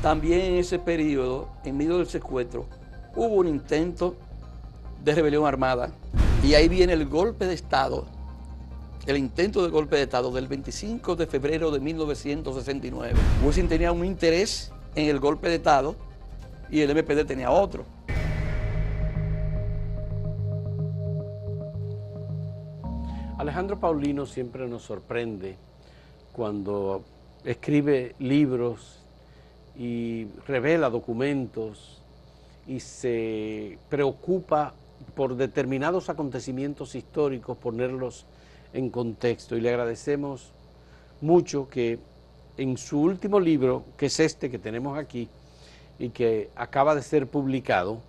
También en ese periodo, en medio del secuestro, hubo un intento de rebelión armada y ahí viene el golpe de Estado, el intento de golpe de Estado del 25 de febrero de 1969. Wilson tenía un interés en el golpe de Estado y el MPD tenía otro. Alejandro Paulino siempre nos sorprende cuando escribe libros y revela documentos y se preocupa por determinados acontecimientos históricos, ponerlos en contexto. Y le agradecemos mucho que en su último libro, que es este que tenemos aquí y que acaba de ser publicado,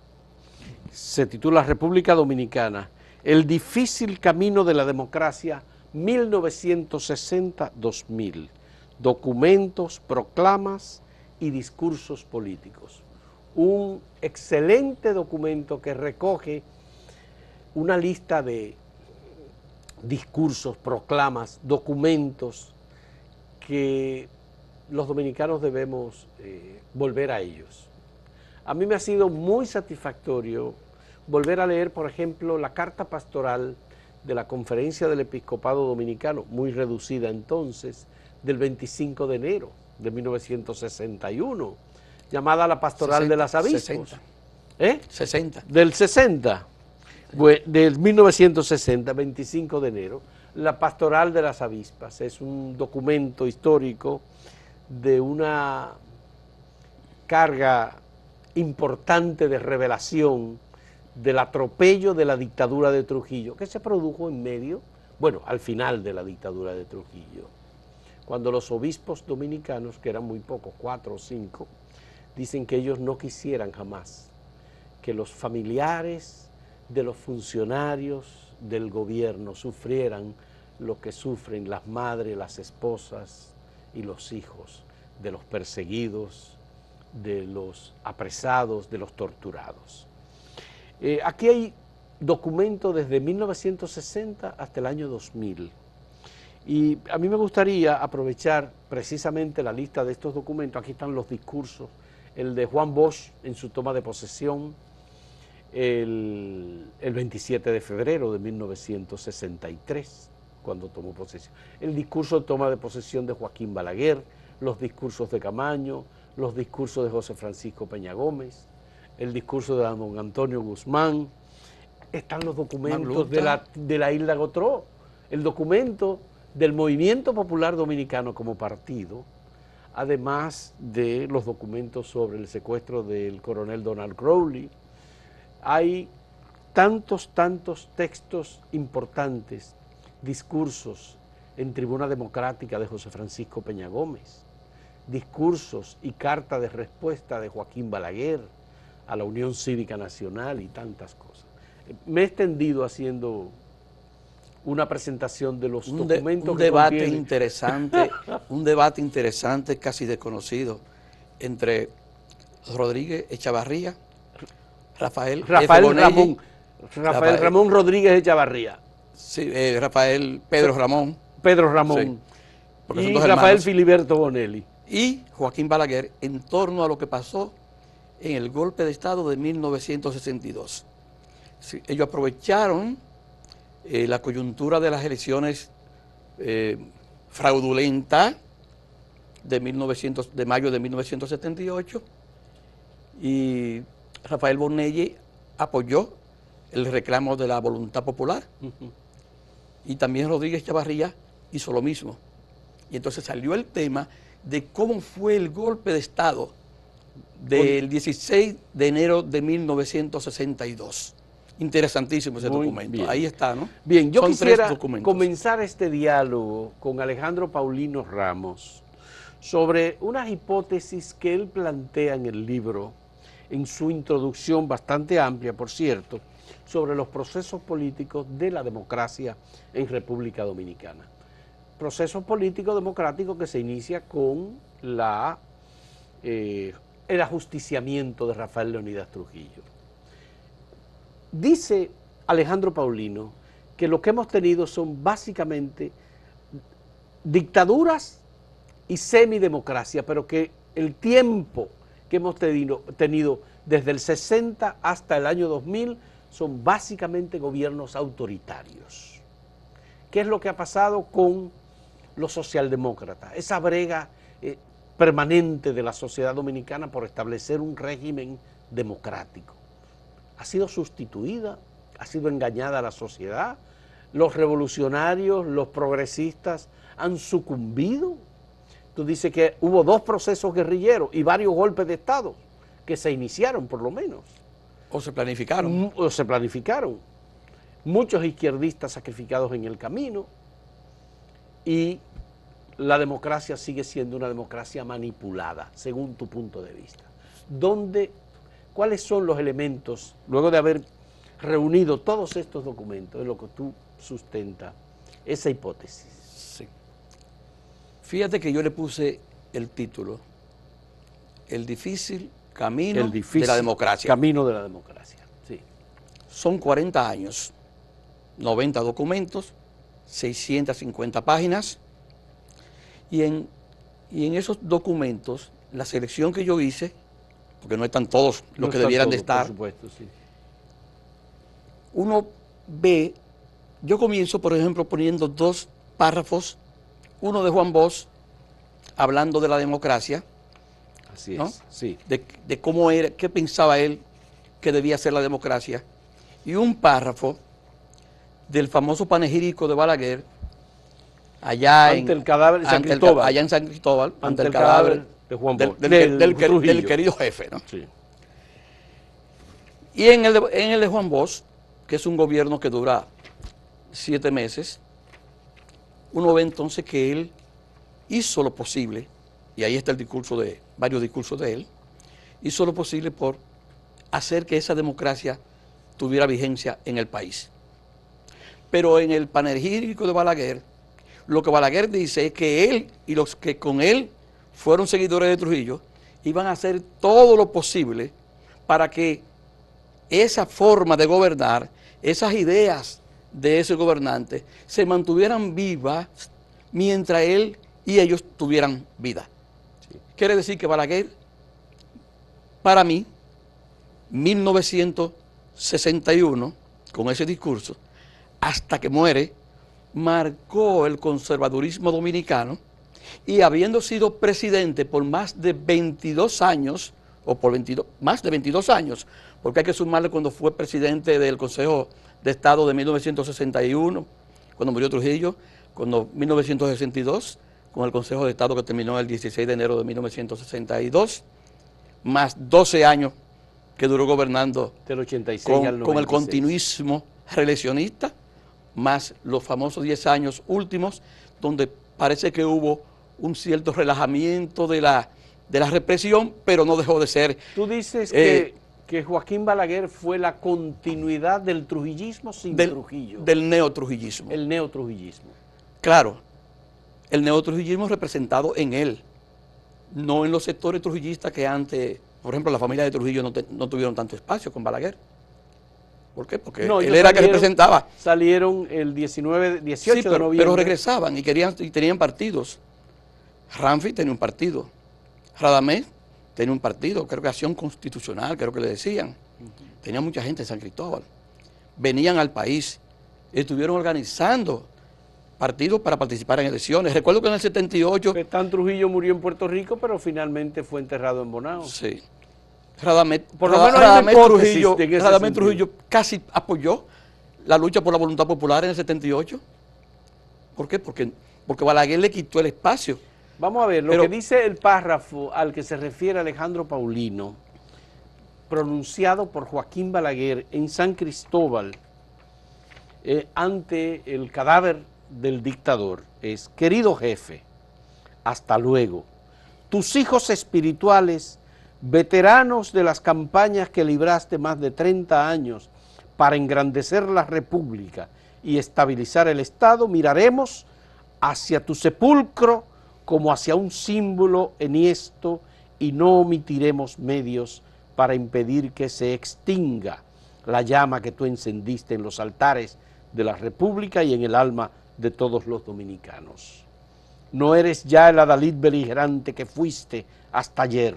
se titula República Dominicana, el difícil camino de la democracia 1960-2000, documentos, proclamas y discursos políticos. Un excelente documento que recoge una lista de discursos, proclamas, documentos que los dominicanos debemos volver a ellos. A mí me ha sido muy satisfactorio volver a leer, por ejemplo, la carta pastoral de la Conferencia del Episcopado Dominicano, muy reducida entonces, del 25 de enero de 1961, llamada la Pastoral 60, de las Avispas. 60. 60. Del 60, del 1960, 25 de enero, la Pastoral de las Avispas. Es un documento histórico de una carga importante de revelación del atropello de la dictadura de Trujillo, que se produjo en medio, bueno, al final de la dictadura de Trujillo, cuando los obispos dominicanos, que eran muy pocos, 4 o 5, dicen que ellos no quisieran jamás que los familiares de los funcionarios del gobierno sufrieran lo que sufren las madres, las esposas y los hijos de los perseguidos, de los apresados, de los torturados. Aquí hay documentos desde 1960 hasta el año 2000. Y a mí me gustaría aprovechar precisamente la lista de estos documentos. Aquí están los discursos, el de Juan Bosch en su toma de posesión, el 27 de febrero de 1963, cuando tomó posesión. El discurso de toma de posesión de Joaquín Balaguer, los discursos de Camaño, los discursos de José Francisco Peña Gómez, el discurso de don Antonio Guzmán. Están los documentos de la Isla Gotró, el documento del Movimiento Popular Dominicano como partido, además de los documentos sobre el secuestro del coronel Donald Crowley. Hay tantos textos importantes, discursos en Tribuna Democrática de José Francisco Peña Gómez, discursos y carta de respuesta de Joaquín Balaguer a la Unión Cívica Nacional y tantas cosas. Me he extendido haciendo una presentación de los documentos que debate interesante, un debate interesante, casi desconocido, entre Rodríguez Echavarría, Rafael Ramón Rodríguez Echavarría. Sí, Pedro Ramón. Sí, y Rafael Filiberto Bonelli. Y Joaquín Balaguer en torno a lo que pasó en el golpe de Estado de 1962. Sí, ellos aprovecharon la coyuntura de las elecciones fraudulentas de mayo de 1978 y Rafael Bonelli apoyó el reclamo de la voluntad popular y también Rodríguez Echavarría hizo lo mismo. Y entonces salió el tema de cómo fue el golpe de Estado del 16 de enero de 1962. Interesantísimo ese documento. Bien. Ahí está, ¿no? Bien, yo quisiera comenzar este diálogo con Alejandro Paulino Ramos sobre unas hipótesis que él plantea en el libro, en su introducción bastante amplia, por cierto, sobre los procesos políticos de la democracia en República Dominicana. Proceso político democrático que se inicia con el ajusticiamiento de Rafael Leónidas Trujillo. Dice Alejandro Paulino que lo que hemos tenido son básicamente dictaduras y semidemocracia, pero que el tiempo que hemos tenido desde el 60 hasta el año 2000 son básicamente gobiernos autoritarios. ¿Qué es lo que ha pasado con los socialdemócratas? Esa brega permanente de la sociedad dominicana por establecer un régimen democrático. Ha sido sustituida, ha sido engañada la sociedad, los revolucionarios, los progresistas han sucumbido. Tú dices que hubo 2 procesos guerrilleros y varios golpes de Estado que se iniciaron por lo menos. O se planificaron. O se planificaron. Muchos izquierdistas sacrificados en el camino y la democracia sigue siendo una democracia manipulada, según tu punto de vista. ¿Cuáles son los elementos, luego de haber reunido todos estos documentos, en lo que tú sustentas esa hipótesis? Sí. Fíjate que yo le puse el título, El difícil camino de la democracia. Camino de la democracia, sí. Son 40 años, 90 documentos, 650 páginas, y en esos documentos, la selección que yo hice, porque no están todos los que debieran de estar, por supuesto, sí. Uno ve, yo comienzo, por ejemplo, poniendo 2 párrafos, uno de Juan Bosch, hablando de la democracia, así es, ¿no? Sí. De cómo era, qué pensaba él que debía ser la democracia, y un párrafo del famoso panegírico de Balaguer, allá ante el cadáver de San Cristóbal. Allá en San Cristóbal, ante el cadáver de Juan Bosch, del querido jefe, ¿no? Sí. Y en el de Juan Bosch, que es un gobierno que dura 7 meses, uno ve entonces que él hizo lo posible, y ahí está varios discursos de él, hizo lo posible por hacer que esa democracia tuviera vigencia en el país. Pero en el panegírico de Balaguer, lo que Balaguer dice es que él y los que con él fueron seguidores de Trujillo iban a hacer todo lo posible para que esa forma de gobernar, esas ideas de ese gobernante se mantuvieran vivas mientras él y ellos tuvieran vida. Sí. Quiere decir que Balaguer, para mí, 1961, con ese discurso, hasta que muere, marcó el conservadurismo dominicano, y habiendo sido presidente por más de 22 años, o por más de 22 años, porque hay que sumarle cuando fue presidente del Consejo de Estado de 1961, cuando murió Trujillo, cuando 1962, con el Consejo de Estado que terminó el 16 de enero de 1962, más 12 años que duró gobernando del 86 al 96. Con el continuismo reeleccionista, más los famosos 10 años últimos, donde parece que hubo un cierto relajamiento de la represión, pero no dejó de ser. Tú dices que Joaquín Balaguer fue la continuidad del trujillismo sin Trujillo. Del neotrujillismo. El neotrujillismo. Claro, el neotrujillismo representado en él, no en los sectores trujillistas que antes, por ejemplo, la familia de Trujillo no tuvieron tanto espacio con Balaguer. ¿Por qué? Porque él era el que representaba. Salieron el 18 sí, de noviembre. Pero regresaban y tenían partidos. Ramfi tenía un partido. Radamés tenía un partido, creo que Acción Constitucional, creo que le decían. Tenía mucha gente en San Cristóbal. Venían al país, estuvieron organizando partidos para participar en elecciones. Recuerdo que en el 78... Petán Trujillo murió en Puerto Rico, pero finalmente fue enterrado en Bonao. Sí. Radamés Trujillo casi apoyó la lucha por la voluntad popular en el 78. ¿Por qué? Porque Balaguer le quitó el espacio. Vamos a ver, lo que dice el párrafo al que se refiere Alejandro Paulino, pronunciado por Joaquín Balaguer en San Cristóbal, ante el cadáver del dictador, es: querido jefe, hasta luego. Tus hijos espirituales, veteranos de las campañas que libraste más de 30 años para engrandecer la República y estabilizar el Estado, miraremos hacia tu sepulcro como hacia un símbolo enhiesto y no omitiremos medios para impedir que se extinga la llama que tú encendiste en los altares de la República y en el alma de todos los dominicanos. No eres ya el adalid beligerante que fuiste hasta ayer.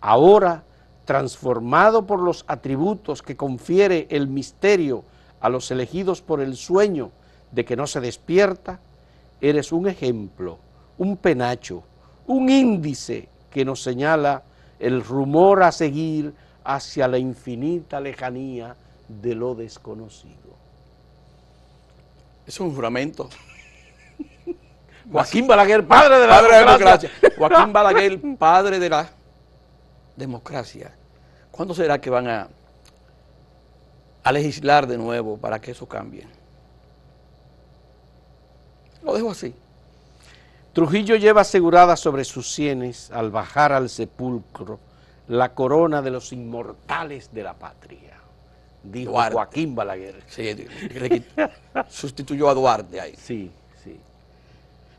Ahora, transformado por los atributos que confiere el misterio a los elegidos por el sueño de que no se despierta, eres un ejemplo, un penacho, un índice que nos señala el rumor a seguir hacia la infinita lejanía de lo desconocido. Es un juramento. Joaquín Balaguer, padre de la democracia. Joaquín Balaguer, padre de la democracia. ¿Cuándo será que van a legislar de nuevo para que eso cambie? Lo dejo así. Trujillo lleva asegurada sobre sus sienes, al bajar al sepulcro, la corona de los inmortales de la patria, dijo Duarte. Joaquín Balaguer. Sí, sustituyó a Duarte ahí. Sí, sí.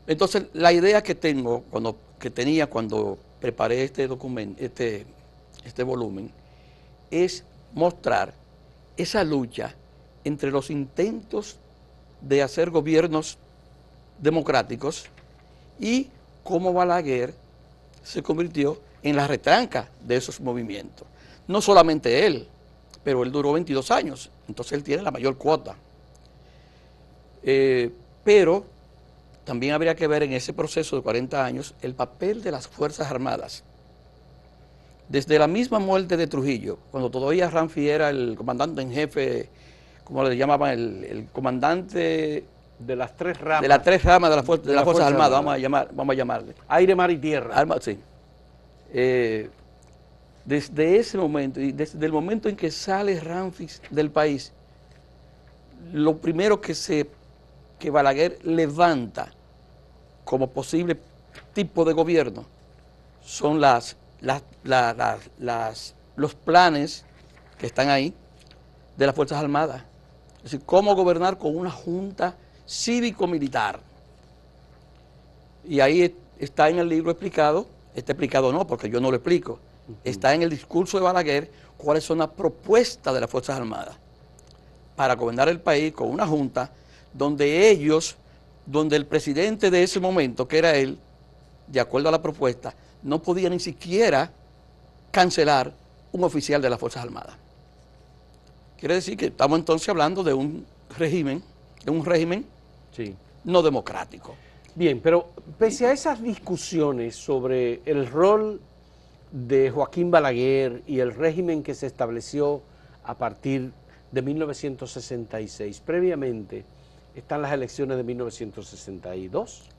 Entonces, la idea que tenía cuando preparé este documento, este volumen, es mostrar esa lucha entre los intentos de hacer gobiernos democráticos y cómo Balaguer se convirtió en la retranca de esos movimientos. No solamente él, pero él duró 22 años, entonces él tiene la mayor cuota. Pero también habría que ver en ese proceso de 40 años el papel de las Fuerzas Armadas. Desde la misma muerte de Trujillo, cuando todavía Ramfi era el comandante en jefe, como le llamaban, el comandante de las tres ramas. De las tres ramas de las Fuerzas Armadas, vamos a llamarle. Aire, mar y tierra. Sí. Desde ese momento, y desde el momento en que sale Ramfis del país, lo primero que Balaguer levanta como posible tipo de gobierno son los planes que están ahí de las Fuerzas Armadas. Es decir, cómo gobernar con una junta cívico-militar. Y ahí está en el libro explicado, está explicado no, porque yo no lo explico, está en el discurso de Balaguer cuáles son las propuestas de las Fuerzas Armadas para gobernar el país con una junta donde el presidente de ese momento, que era él, de acuerdo a la propuesta, no podía ni siquiera cancelar un oficial de las Fuerzas Armadas. Quiere decir que estamos entonces hablando de un régimen sí, no democrático. Bien, pero pese a esas discusiones sobre el rol de Joaquín Balaguer y el régimen que se estableció a partir de 1966, previamente están las elecciones de 1962.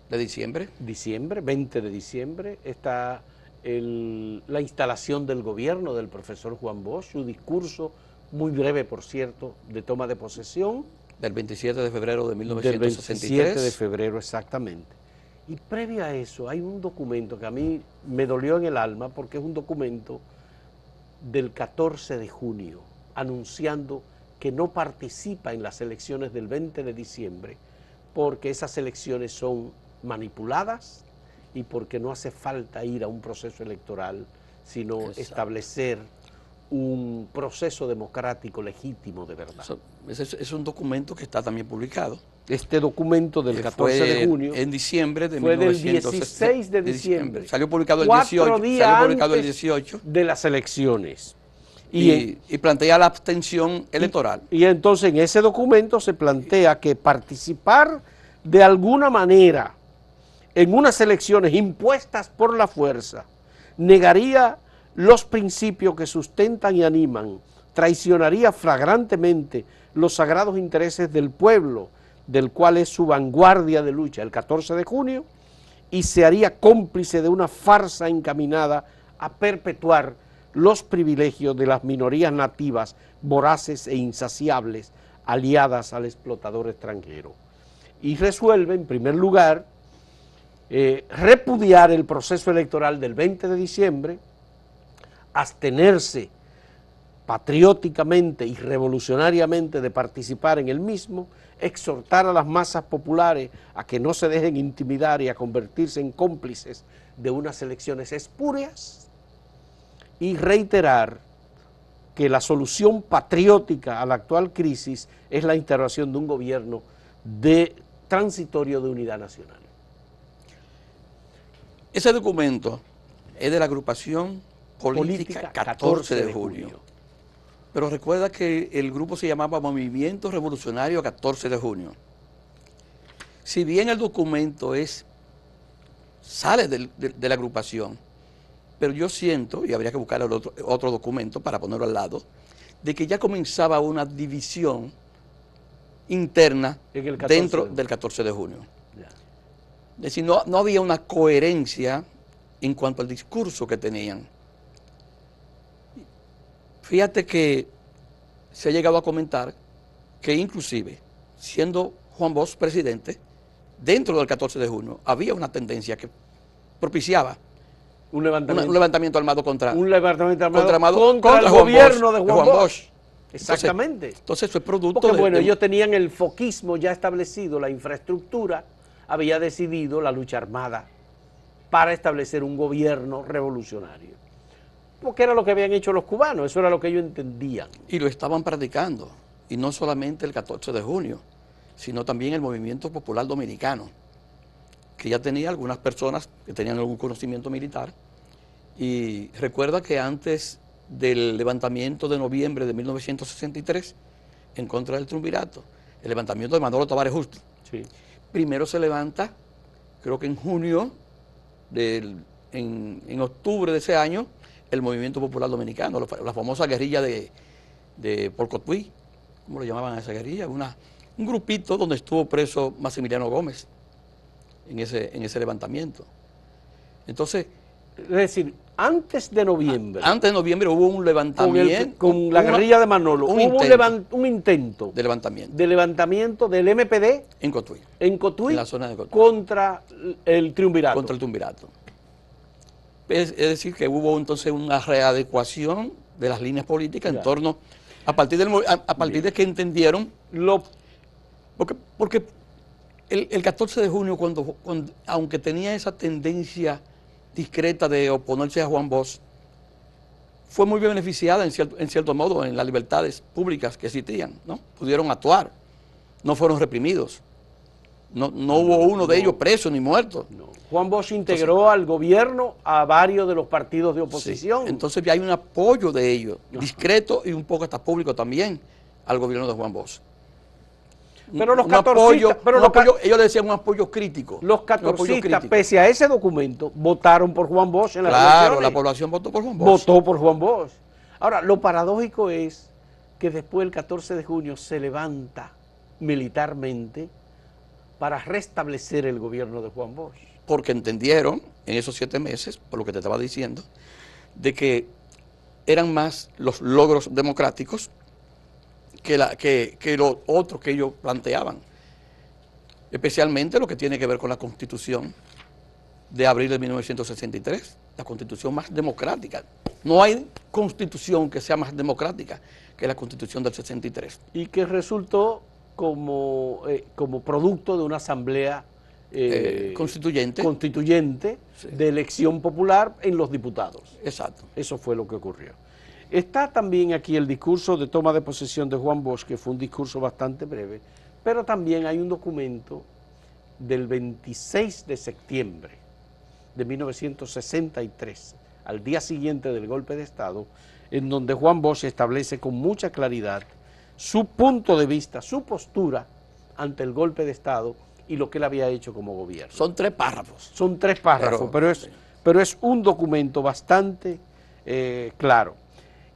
¿De diciembre? Diciembre, 20 de diciembre, está la instalación del gobierno del profesor Juan Bosch, su discurso, muy breve por cierto, de toma de posesión. Del 27 de febrero de 1963. Del 27 de febrero, exactamente. Y previo a eso hay un documento que a mí me dolió en el alma porque es un documento del 14 de junio, anunciando que no participa en las elecciones del 20 de diciembre porque esas elecciones son manipuladas y porque no hace falta ir a un proceso electoral, sino exacto, establecer un proceso democrático legítimo de verdad. Es un documento que está también publicado. Este documento del 14 de junio en diciembre de fue del 16 de diciembre. Salió publicado el 18, salió publicado el 18 de las elecciones. Y plantea la abstención electoral. Y entonces en ese documento se plantea que participar de alguna manera en unas elecciones impuestas por la fuerza negaría los principios que sustentan y animan, traicionaría flagrantemente los sagrados intereses del pueblo, del cual es su vanguardia de lucha, el 14 de junio, y se haría cómplice de una farsa encaminada a perpetuar los privilegios de las minorías nativas voraces e insaciables aliadas al explotador extranjero. Y resuelve, en primer lugar, repudiar el proceso electoral del 20 de diciembre, abstenerse patrióticamente y revolucionariamente de participar en el mismo, exhortar a las masas populares a que no se dejen intimidar y a convertirse en cómplices de unas elecciones espurias, y reiterar que la solución patriótica a la actual crisis es la instauración de un gobierno transitorio de unidad nacional. Ese documento Es de la agrupación política 14 de junio. Pero recuerda que el grupo se llamaba Movimiento Revolucionario 14 de junio. Si bien el documento sale de la agrupación, pero yo siento, y habría que buscar otro documento para ponerlo al lado, de que ya comenzaba una división interna dentro del 14 de junio. Ya. Es decir, no había una coherencia en cuanto al discurso que tenían. Fíjate que se ha llegado a comentar que inclusive, siendo Juan Bosch presidente, dentro del 14 de junio había una tendencia que propiciaba un levantamiento armado contra el gobierno de Juan Bosch. Exactamente. Entonces eso es producto porque, bueno, ellos tenían el foquismo ya establecido, la infraestructura había decidido la lucha armada para establecer un gobierno revolucionario. Porque era lo que habían hecho los cubanos, eso era lo que ellos entendían. Y lo estaban practicando, y no solamente el 14 de junio, sino también el Movimiento Popular Dominicano, que ya tenía algunas personas que tenían algún conocimiento militar. Y recuerda que antes del levantamiento de noviembre de 1963, en contra del triunvirato, el levantamiento de Manolo Tavares Justo, sí, primero se levanta, creo que en junio, en octubre de ese año, el Movimiento Popular Dominicano, la famosa guerrilla de Porcotuí, ¿cómo lo llamaban a esa guerrilla? Un grupito donde estuvo preso Maximiliano Gómez en ese levantamiento. Entonces, es decir, antes de noviembre. Antes de noviembre hubo un levantamiento. Con la guerrilla de Manolo. Hubo un intento de levantamiento. De levantamiento del MPD. En Cotuí. En Cotuí. En la zona de Cotuí. Contra el triunvirato. Contra el triunvirato. Es decir, que hubo entonces una readecuación de las líneas políticas en torno, a partir de que entendieron, porque el 14 de junio, cuando aunque tenía esa tendencia discreta de oponerse a Juan Bosch, fue muy beneficiada en cierto modo en las libertades públicas que existían, ¿no? Pudieron actuar, no fueron reprimidos, no hubo uno de ellos preso ni muerto. No. Juan Bosch integró al gobierno a varios de los partidos de oposición. Sí, entonces hay un apoyo de ellos, discreto y un poco hasta público también, al gobierno de Juan Bosch. Pero los catorcistas, ellos le decían un apoyo crítico. Los catorcistas, pese a ese documento, votaron por Juan Bosch en las elecciones. Claro, la población votó por Juan Bosch. Votó por Juan Bosch. Ahora, lo paradójico es que después, el 14 de junio, se levanta militarmente para restablecer el gobierno de Juan Bosch. Porque entendieron en esos 7 meses, por lo que te estaba diciendo, de que eran más los logros democráticos que lo otro que ellos planteaban, especialmente lo que tiene que ver con la Constitución de abril de 1963, la Constitución más democrática. No hay Constitución que sea más democrática que la Constitución del 63. Y que resultó como producto de una asamblea constituyente sí, de elección popular en los diputados. Exacto. Eso fue lo que ocurrió. Está también aquí el discurso de toma de posesión de Juan Bosch, que fue un discurso bastante breve, pero también hay un documento del 26 de septiembre de 1963, al día siguiente del golpe de Estado, en donde Juan Bosch establece con mucha claridad su punto de vista, su postura ante el golpe de Estado y lo que él había hecho como gobierno. Son 3 párrafos. Son 3 párrafos, pero es un documento bastante claro.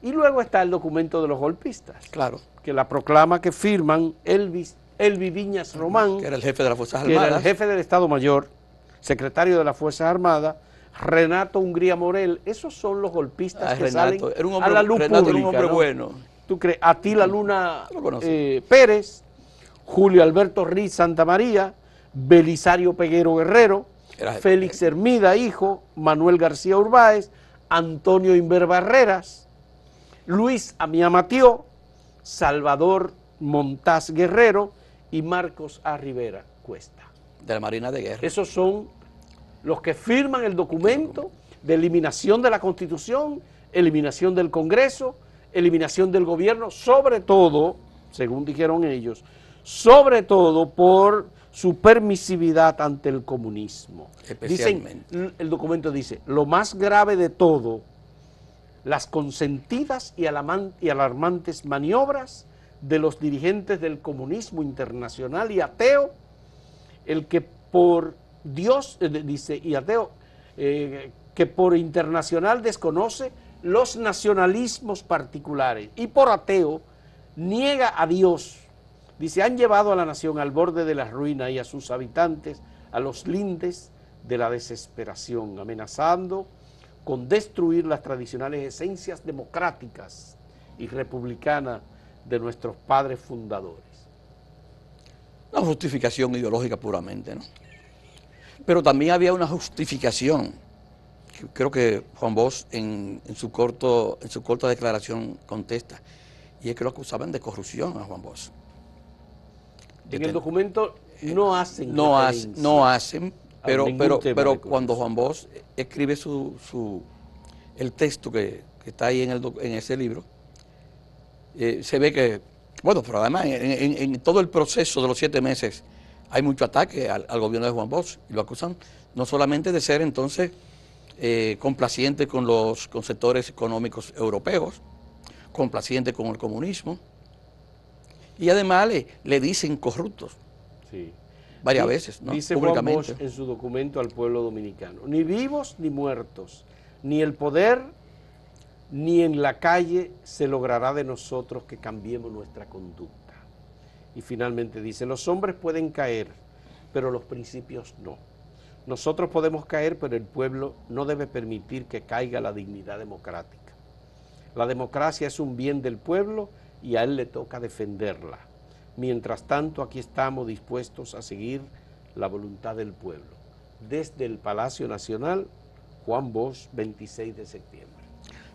Y luego está el documento de los golpistas. Claro. Que la proclama que firman Elvi Viñas Román, que era el jefe de las Fuerzas Armadas. Que era el jefe del Estado Mayor, secretario de las Fuerzas Armadas, Renato Hungría Morel. Esos son los golpistas que salen a la luz pública. Era un hombre bueno. ¿Tú crees? Atila Luna Pérez, Julio Alberto Riz Santamaría, Belisario Peguero Guerrero, Félix Hermida, hijo, Manuel García Urbáez, Antonio Inver Barreras, Luis Amía Matió, Salvador Montaz Guerrero y Marcos A. Rivera Cuesta. De la Marina de Guerra. Esos son los que firman el documento de eliminación de la Constitución, eliminación del Congreso, eliminación del gobierno, sobre todo, según dijeron ellos, sobre todo por su permisividad ante el comunismo. Especialmente. El documento dice, lo más grave de todo, las consentidas y alarmantes maniobras de los dirigentes del comunismo internacional y ateo, el que por Dios, dice, y ateo, que por internacional desconoce los nacionalismos particulares y por ateo niega a Dios. Dice, han llevado a la nación al borde de la ruina y a sus habitantes a los lindes de la desesperación, amenazando con destruir las tradicionales esencias democráticas y republicanas de nuestros padres fundadores. Una justificación ideológica puramente, ¿no? Pero también había una justificación, que creo que Juan Bosch en su corta declaración contesta, y es que lo acusaban de corrupción a Juan Bosch. En el documento no hacen pero cuando Juan Bosch escribe el texto que está ahí en ese libro, se ve que, bueno, pero además en todo el proceso de los 7 meses hay mucho ataque al gobierno de Juan Bosch, y lo acusan no solamente de ser entonces complaciente con sectores económicos europeos, complaciente con el comunismo, y además le dicen corruptos, sí, varias veces, ¿no? Dice Juan Bosch en su documento al pueblo dominicano, ni vivos ni muertos, ni el poder ni en la calle se logrará de nosotros que cambiemos nuestra conducta. Y finalmente dice, los hombres pueden caer, pero los principios no. Nosotros podemos caer, pero el pueblo no debe permitir que caiga la dignidad democrática. La democracia es un bien del pueblo y a él le toca defenderla. Mientras tanto, aquí estamos dispuestos a seguir la voluntad del pueblo. Desde el Palacio Nacional, Juan Bosch, 26 de septiembre.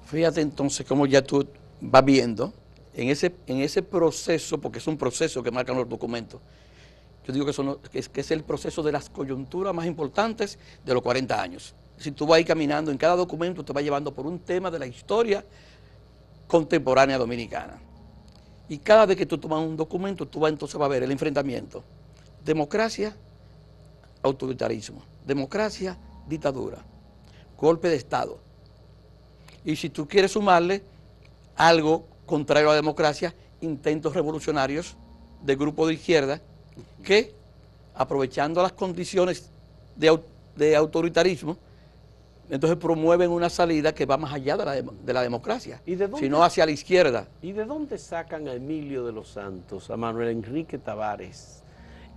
Fíjate entonces cómo ya tú vas viendo en ese proceso, porque es un proceso que marcan los documentos. Yo digo que es el proceso de las coyunturas más importantes de los 40 años. Si tú vas ahí caminando, en cada documento te va llevando por un tema de la historia contemporánea dominicana. Y cada vez que tú tomas un documento, tú vas entonces a ver el enfrentamiento. Democracia, autoritarismo. Democracia, dictadura. Golpe de Estado. Y si tú quieres sumarle algo contrario a la democracia, intentos revolucionarios de grupos de izquierda que, aprovechando las condiciones de autoritarismo, entonces promueven una salida que va más allá de la democracia, sino hacia la izquierda. ¿Y de dónde sacan a Emilio de los Santos, a Manuel Enrique Tavares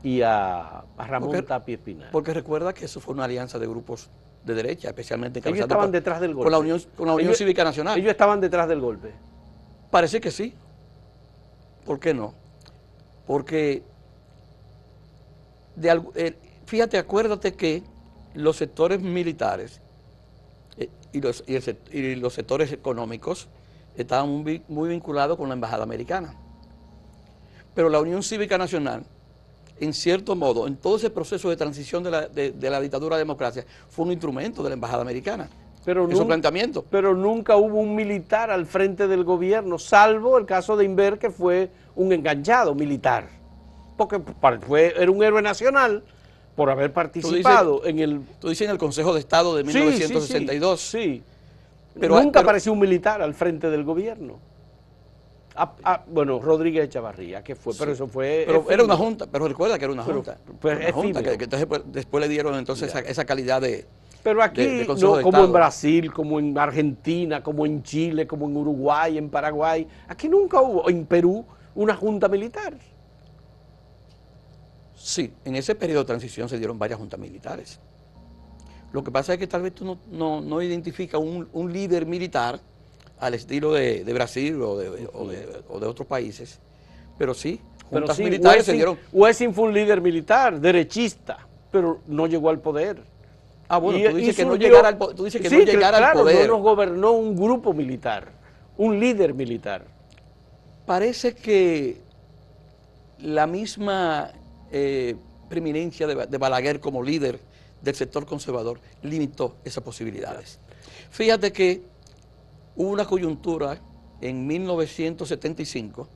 y a Ramón Tapia Espinal? Porque recuerda que eso fue una alianza de grupos de derecha, especialmente ellos estaban detrás del golpe. Con la Unión Cívica Nacional. ¿Ellos estaban detrás del golpe? Parece que sí. ¿Por qué no? Porque, fíjate, acuérdate que los sectores militares y los sectores económicos estaban muy vinculados con la Embajada Americana. Pero la Unión Cívica Nacional, en cierto modo, en todo ese proceso de transición de la dictadura a la democracia, fue un instrumento de la Embajada Americana. En su planteamiento. Pero nunca hubo un militar al frente del gobierno, salvo el caso de Inver, que fue un enganchado militar. Porque era un héroe nacional por haber participado en el... Tú dices en el Consejo de Estado de 1962. Sí. Pero nunca apareció un militar al frente del gobierno. Bueno, Rodríguez Echavarría, que fue, pero eso fue... Pero era una junta, pero recuerda que era una junta. Una junta que entonces, después le dieron entonces esa calidad de... Pero aquí, no, como en Brasil, como en Argentina, como en Chile, como en Uruguay, en Paraguay, aquí nunca hubo, en Perú, una junta militar. Sí, en ese periodo de transición se dieron varias juntas militares. Lo que pasa es que tal vez tú no identificas un líder militar al estilo de Brasil o de otros países, pero sí, juntas militares se dieron... Wessing fue un líder militar, derechista, pero no llegó al poder. Ah, bueno, tú dices que no llegara al poder. Tú dices que no llegara al poder. No nos gobernó un grupo militar, un líder militar. Parece que la misma preeminencia de Balaguer como líder del sector conservador limitó esas posibilidades. Fíjate que hubo una coyuntura en 1975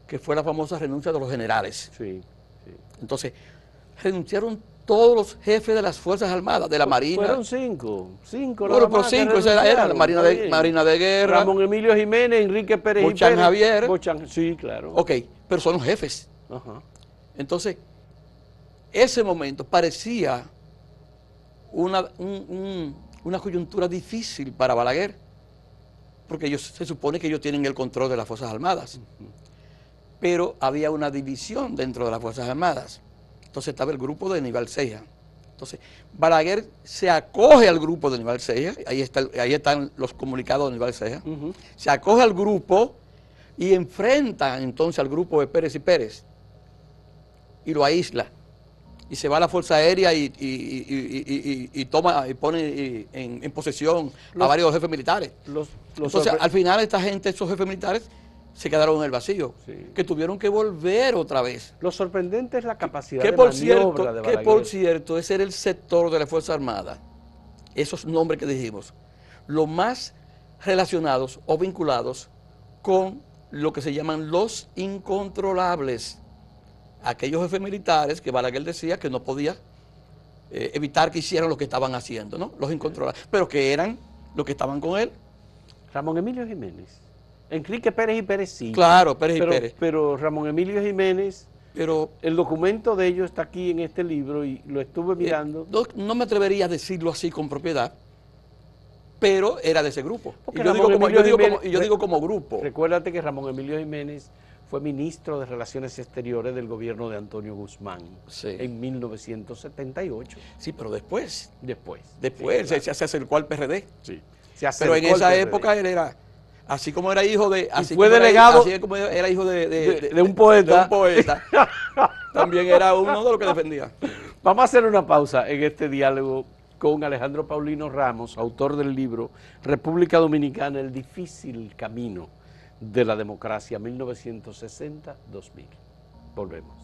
que fue la famosa renuncia de los generales. Sí. Entonces, renunciaron todos los jefes de las Fuerzas Armadas, de la Marina. Fueron cinco. Bueno, pero cinco, esa era la Marina de Guerra. Ramón Emilio Jiménez, Enrique Pérez Bochán Javier. Sí, claro. Ok, pero son los jefes. Ajá. Entonces, ese momento parecía una coyuntura difícil para Balaguer, porque se supone que ellos tienen el control de las Fuerzas Armadas. Pero había una división dentro de las Fuerzas Armadas. Entonces estaba el grupo de Aníbal Ceja. Entonces, Balaguer se acoge al grupo de Aníbal Ceja, ahí están los comunicados de Aníbal Ceja, se acoge al grupo y enfrenta entonces al grupo de Pérez y Pérez y lo aísla. Y se va a la Fuerza Aérea y toma y pone en posesión a varios jefes militares. Entonces, al final esos jefes militares se quedaron en el vacío, que tuvieron que volver otra vez. Lo sorprendente es la capacidad de maniobra de Balaguer. Que por cierto, ese era el sector de la Fuerza Armada, esos nombres que dijimos, los más relacionados o vinculados con lo que se llaman los incontrolables. Aquellos jefes militares que Balaguer decía que no podía evitar que hicieran lo que estaban haciendo, ¿no? Los incontrolables, pero que eran los que estaban con él. Ramón Emilio Jiménez. Enrique Pérez y Pérez sí. Claro, Pérez y Pérez. Pero Ramón Emilio Jiménez, el documento de ellos está aquí en este libro y lo estuve mirando. No me atrevería a decirlo así con propiedad, pero era de ese grupo. Porque yo digo como grupo. Recuérdate que Ramón Emilio Jiménez fue ministro de Relaciones Exteriores del gobierno de Antonio Guzmán en 1978. Sí, pero después. Después, sí, se acercó al PRD. Sí. Pero en esa época él era, así como era hijo de... Así fue delegado. Así como era hijo de un poeta. También era uno de los que defendía. Vamos a hacer una pausa en este diálogo con Alejandro Paulino Ramos, autor del libro República Dominicana, el difícil camino de la democracia, 1960-2000. Volvemos.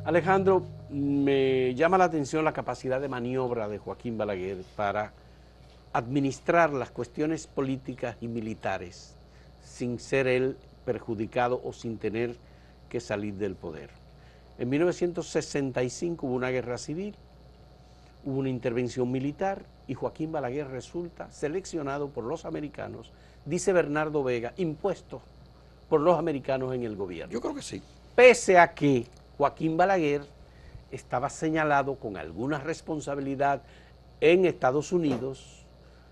Alejandro, me llama la atención la capacidad de maniobra de Joaquín Balaguer para administrar las cuestiones políticas y militares sin ser él perjudicado o sin tener que salir del poder. En 1965 hubo una guerra civil, hubo una intervención militar y Joaquín Balaguer resulta seleccionado por los americanos, dice Bernardo Vega, impuesto por los americanos en el gobierno. Yo creo que sí. Pese a que Joaquín Balaguer estaba señalado con alguna responsabilidad en Estados Unidos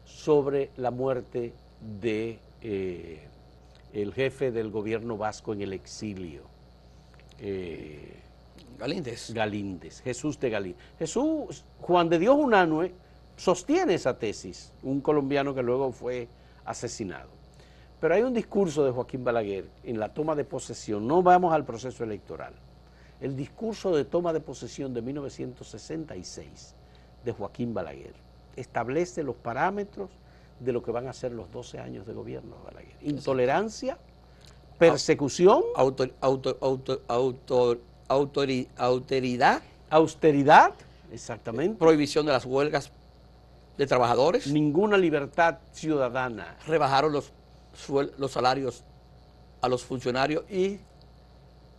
sobre la muerte de el jefe del gobierno vasco en el exilio, Galíndez, Jesús de Galíndez. Juan de Dios Unanue sostiene esa tesis, un colombiano que luego fue asesinado. Pero hay un discurso de Joaquín Balaguer en la toma de posesión, no vamos al proceso electoral, el discurso de toma de posesión de 1966 de Joaquín Balaguer establece los parámetros de lo que van a ser los 12 años de gobierno de Balaguer. Intolerancia, persecución, austeridad, exactamente, prohibición de las huelgas de trabajadores, ninguna libertad ciudadana, rebajaron los salarios a los funcionarios y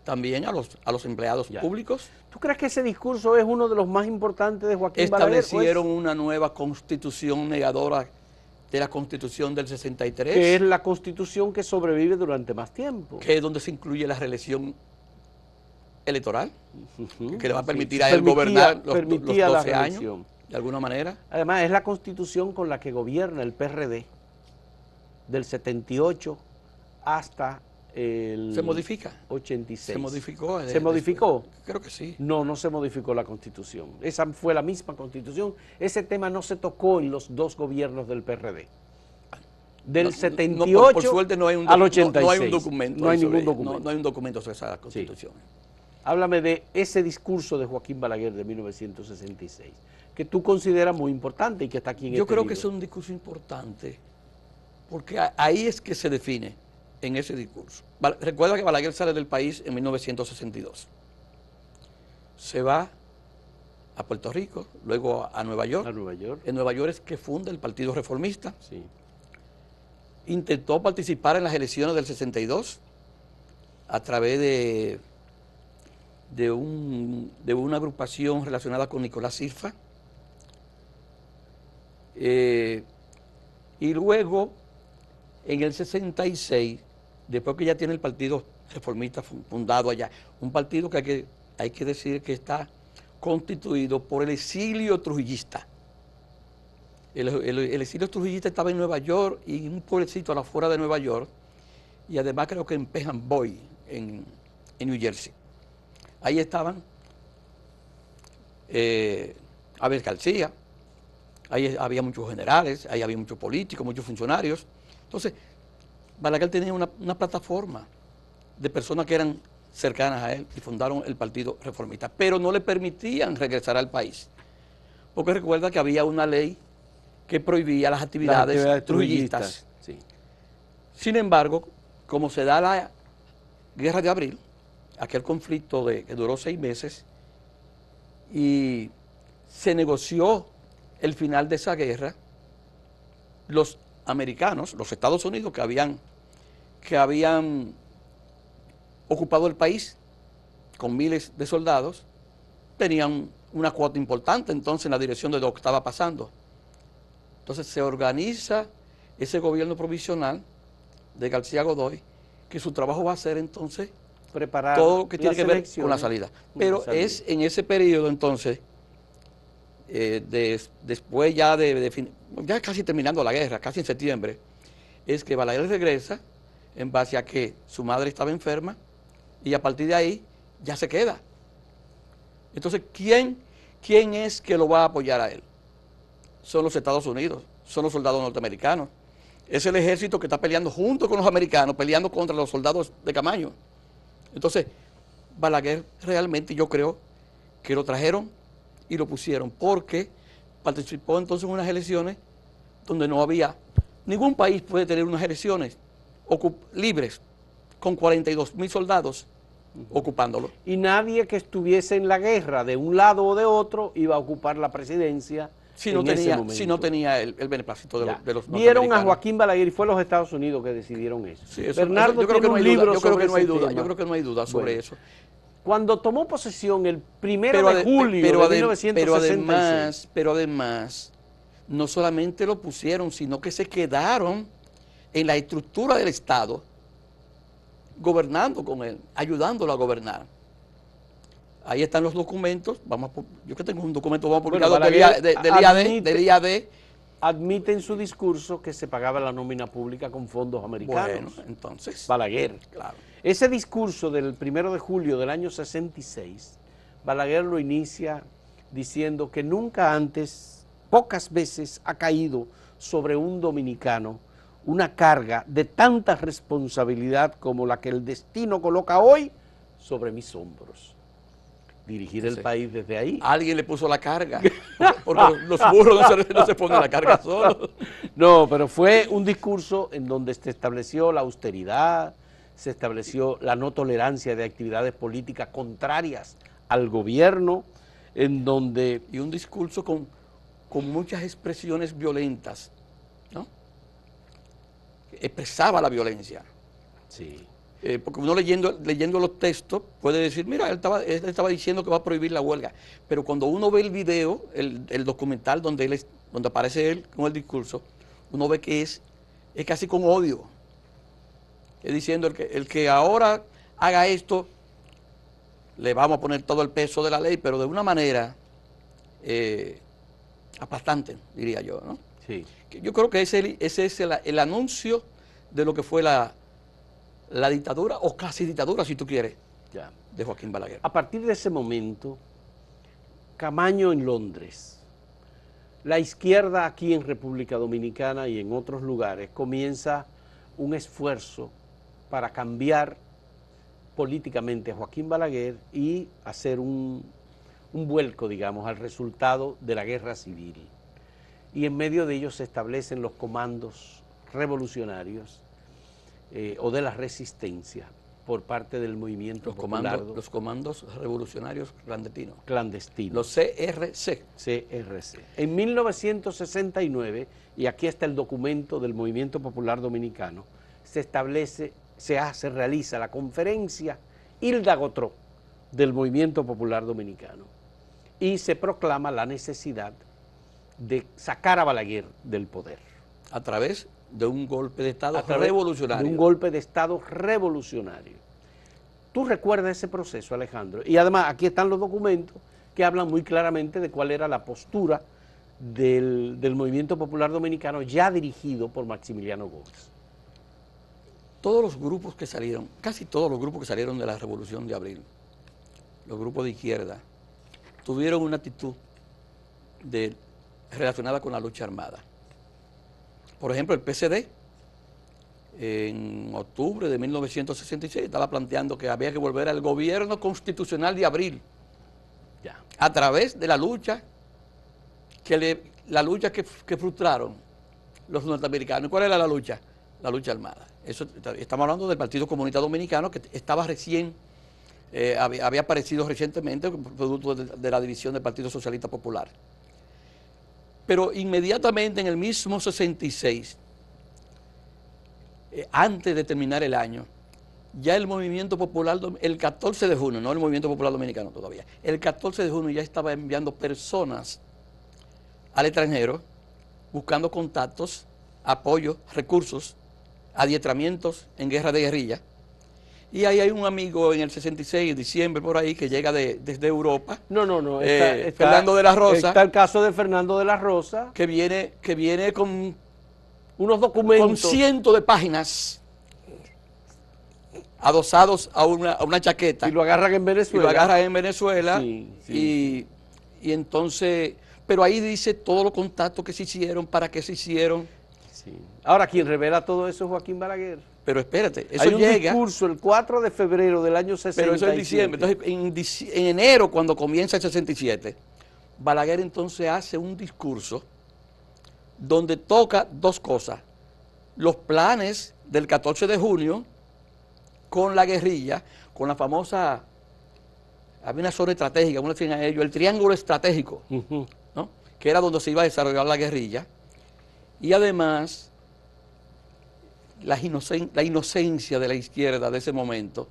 también a los empleados públicos. ¿Tú crees que ese discurso es uno de los más importantes de Joaquín Balaguer? Establecieron una nueva constitución negadora de la Constitución del 63. Que es la Constitución que sobrevive durante más tiempo. Que es donde se incluye la reelección electoral, que le va a permitir a él gobernar los 12 años, de alguna manera. Además, es la Constitución con la que gobierna el PRD del 78 hasta el... ¿Se modifica? 86. ¿Se modificó? ¿Se modificó? Creo que sí. No, no se modificó la Constitución. Esa fue la misma Constitución. Ese tema no se tocó en los dos gobiernos del PRD. Del 78 por suerte no hay al 86. No hay un documento. No hay ningún documento. No hay un documento sobre esa Constitución. Sí. Háblame de ese discurso de Joaquín Balaguer de 1966, que tú consideras muy importante y que está aquí en Yo este creo libro. Que es un discurso importante, porque ahí es que se define en ese discurso. Recuerda que Balaguer sale del país en 1962. Se va a Puerto Rico, luego a Nueva York. A Nueva York. En Nueva York es que funda el Partido Reformista. Sí. Intentó participar en las elecciones del 62 a través de una agrupación relacionada con Nicolás Silva. Y luego, en el 66, después que ya tiene el Partido Reformista fundado allá, un partido que hay que decir que está constituido por el exilio trujillista. El exilio trujillista estaba en Nueva York y en un pueblecito a la afuera de Nueva York, y además creo que en Peckham Boy, en New Jersey. Ahí estaban Abel García, ahí había muchos generales, ahí había muchos políticos, muchos funcionarios. Entonces, Balaguer tenía una plataforma de personas que eran cercanas a él y fundaron el Partido Reformista, pero no le permitían regresar al país, porque recuerda que había una ley que prohibía las actividades trujillistas. Sí. Sin embargo, como se da la Guerra de Abril, aquel conflicto que duró 6 meses, y se negoció el final de esa guerra, los americanos, los Estados Unidos que habían ocupado el país con miles de soldados, tenían una cuota importante entonces en la dirección de lo que estaba pasando. Entonces se organiza ese gobierno provisional de García Godoy, que su trabajo va a ser entonces preparar todo lo que tiene que ver con la salida. Pero es en ese periodo entonces, después ya ya casi terminando la guerra, casi en septiembre, es que Balaguer regresa en base a que su madre estaba enferma y a partir de ahí ya se queda. Entonces, ¿quién es que lo va a apoyar a él? Son los Estados Unidos, son los soldados norteamericanos. Es el ejército que está peleando junto con los americanos, peleando contra los soldados de Camaño. Entonces, Balaguer realmente yo creo que lo trajeron y lo pusieron porque participó entonces en unas elecciones donde no había, ningún país puede tener unas elecciones libres con 42.000 soldados ocupándolo. Y nadie que estuviese en la guerra de un lado o de otro iba a ocupar la presidencia si no tenía el beneplácito de los norteamericanos. Vieron a Joaquín Balaguer y fue los Estados Unidos que decidieron eso. Sí, Bernardo, yo creo que no hay duda, yo creo que no hay duda sobre eso. Cuando tomó posesión el 1 de julio de 1966. Pero además, no solamente lo pusieron, sino que se quedaron en la estructura del Estado, gobernando con él, ayudándolo a gobernar. Ahí están los documentos, yo que tengo un documento publicado del IAD. Admite en su discurso que se pagaba la nómina pública con fondos americanos. Bueno, entonces. Balaguer. Claro. Ese discurso del 1 de julio del año 66, Balaguer lo inicia diciendo que nunca antes, pocas veces ha caído sobre un dominicano una carga de tanta responsabilidad como la que el destino coloca hoy sobre mis hombros. Dirigir el país desde ahí. Alguien le puso la carga, porque los burros no se ponen la carga solos. No, pero fue un discurso en donde se estableció la austeridad, se estableció la no tolerancia de actividades políticas contrarias al gobierno, en donde... Y un discurso con muchas expresiones violentas, ¿no? Expresaba la violencia. Sí. Porque uno leyendo los textos puede decir, mira, él estaba diciendo que va a prohibir la huelga, pero cuando uno ve el video, el documental donde aparece él con el discurso, uno ve que es casi con odio, es diciendo el que ahora haga esto, le vamos a poner todo el peso de la ley, pero de una manera aplastante, diría yo, ¿no? Sí. Yo creo que ese es el anuncio de lo que fue la dictadura, o casi dictadura, si tú quieres, de Joaquín Balaguer. A partir de ese momento, Camaño en Londres, la izquierda aquí en República Dominicana y en otros lugares comienza un esfuerzo para cambiar políticamente a Joaquín Balaguer y hacer un vuelco, digamos, al resultado de la guerra civil. Y en medio de ellos se establecen los comandos revolucionarios o de la resistencia, por parte del movimiento popular. Los comandos revolucionarios clandestinos. Los CRC. CRC. En 1969, y aquí está el documento del Movimiento Popular Dominicano, se realiza la conferencia Hilda Gotró del Movimiento Popular Dominicano y se proclama la necesidad de sacar a Balaguer del poder. A través de un golpe de Estado revolucionario. De un golpe de Estado revolucionario. ¿Tú recuerdas ese proceso, Alejandro? Y además aquí están los documentos que hablan muy claramente de cuál era la postura del Movimiento Popular Dominicano ya dirigido por Maximiliano Gómez. Todos los grupos que salieron, casi todos los grupos que salieron de la Revolución de Abril, los grupos de izquierda, tuvieron una actitud relacionada con la lucha armada. Por ejemplo, el PCD, en octubre de 1966, estaba planteando que había que volver al gobierno constitucional de Abril, a través de la lucha que frustraron los norteamericanos. ¿Cuál era la lucha? La lucha armada. Eso, estamos hablando del Partido Comunista Dominicano, que estaba recién, había aparecido recientemente, producto de la división del Partido Socialista Popular. Pero inmediatamente en el mismo 66, antes de terminar el año, ya el Movimiento Popular, el 14 de junio, no el Movimiento Popular Dominicano todavía, el 14 de junio ya estaba enviando personas al extranjero, buscando contactos, apoyo, recursos, adiestramientos en guerra de guerrilla. Y ahí hay un amigo en el 66, diciembre por ahí, que llega desde Europa. No. Fernando de la Rosa. Está el caso de Fernando de la Rosa. Que viene con unos documentos. Con cientos de páginas adosados a una chaqueta. Y lo agarran en Venezuela. Sí. Y entonces, pero ahí dice todos los contactos que se hicieron, para qué se hicieron. Sí. Ahora, quien revela todo eso es Joaquín Balaguer. Pero espérate, eso hay un llega, discurso el 4 de febrero del año 67. Pero eso es diciembre. Entonces, en enero, cuando comienza el 67, Balaguer entonces hace un discurso donde toca dos cosas. Los planes del 14 de junio con la guerrilla, con la famosa, había una zona estratégica, uno decía a ellos, el triángulo estratégico, ¿no? Que era donde se iba a desarrollar la guerrilla. Y además, la inocencia de la izquierda de ese momento,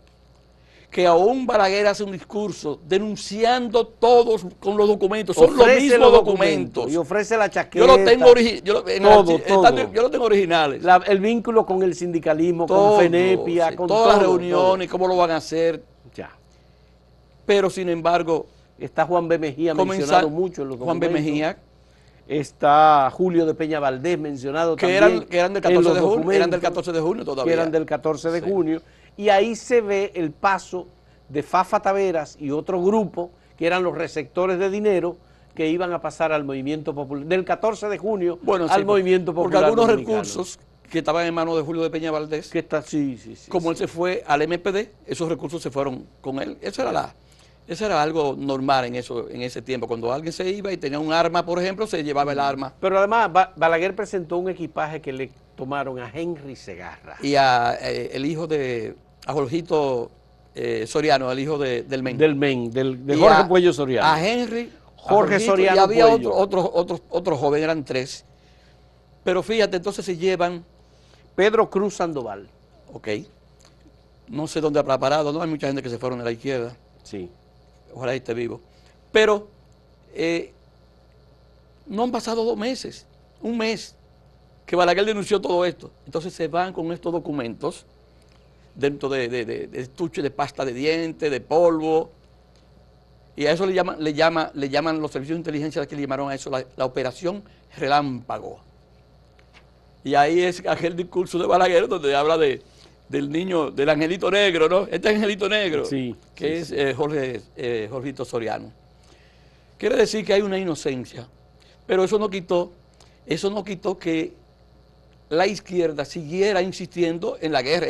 que aún Balaguer hace un discurso denunciando todos con los documentos, son los mismos documentos. Y ofrece la chaqueta. Yo lo tengo yo lo tengo originales. El vínculo con el sindicalismo, con FENEPIA, con todas las reuniones, cómo lo van a hacer. Ya. Pero sin embargo, está Juan B. Mejía mencionado mucho en los documentos. Juan B. Mejía. Está Julio de Peña Valdés mencionado también. Que eran del 14 de junio, eran del 14 de junio todavía. Que eran del 14 de junio. Y ahí se ve el paso de Fafa Taveras y otro grupo, que eran los receptores de dinero, que iban a pasar al movimiento popular, del 14 de junio al movimiento popular. Porque algunos dominicano. Recursos que estaban en manos de Julio de Peña Valdés, que está, como él se fue al MPD, esos recursos se fueron con él. Eso era algo normal en ese tiempo. Cuando alguien se iba y tenía un arma, por ejemplo, se llevaba el arma. Pero además, Balaguer presentó un equipaje que le tomaron a Henry Segarra. Y el hijo de Jorgito Soriano, el hijo del MEN. Del MEN, de Jorge Puello Soriano. A Henry, Jorge Soriano. Y había otro joven, eran tres. Pero fíjate, entonces se llevan. Pedro Cruz Sandoval. Ok. No sé dónde habrá parado, no hay mucha gente que se fueron de la izquierda. Sí. Ojalá esté vivo. Pero no han pasado 2 meses, un mes, que Balaguer denunció todo esto. Entonces se van con estos documentos dentro de estuche de pasta de dientes, de polvo, y a eso le llaman los servicios de inteligencia, que le llamaron a eso la operación Relámpago. Y ahí es aquel discurso de Balaguer donde habla del niño, del angelito negro, ¿no? Este angelito negro, que es Jorgito Soriano. Quiere decir que hay una inocencia, pero eso no quitó que la izquierda siguiera insistiendo en la guerra.